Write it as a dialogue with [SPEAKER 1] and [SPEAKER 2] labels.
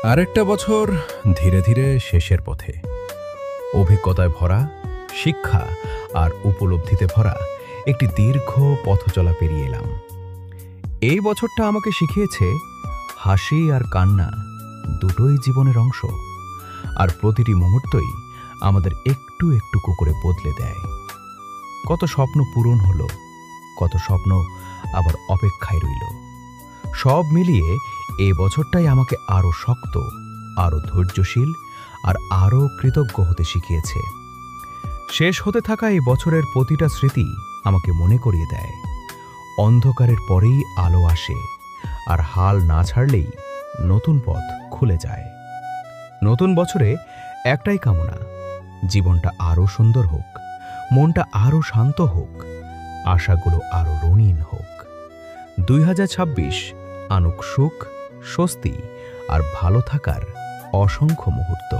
[SPEAKER 1] আরেকটা বছর ধীরে ধীরে শেষের পথে। অভিজ্ঞতায় ভরা, শিক্ষা আর উপলব্ধিতে ভরা একটি দীর্ঘ পথচলা পেরিয়ে এলাম। এই বছরটা আমাকে শিখিয়েছে হাসি আর কান্না দুটোই জীবনের অংশ, আর প্রতিটি মুহূর্তই আমাদের একটু একটু করে বদলে দেয়। কত স্বপ্ন পূরণ হলো, কত স্বপ্ন আবার অপেক্ষায় রইল। সব মিলিয়ে এই বছরটাই আমাকে আরও শক্ত, আরও ধৈর্যশীল আর আরও কৃতজ্ঞ হতে শিখিয়েছে। শেষ হতে থাকা এই বছরের প্রতিটা স্মৃতি আমাকে মনে করিয়ে দেয়, অন্ধকারের পরেই আলো আসে, আর হাল না ছাড়লেই নতুন পথ খুলে যায়। নতুন বছরে একটাই কামনা, জীবনটা আরও সুন্দর হোক, মনটা আরও শান্ত হোক, আশাগুলো আরও রঙিন হোক। 2026 আনুক সুখ, স্বস্তি আর ভালো থাকার অসংখ্য মুহূর্ত।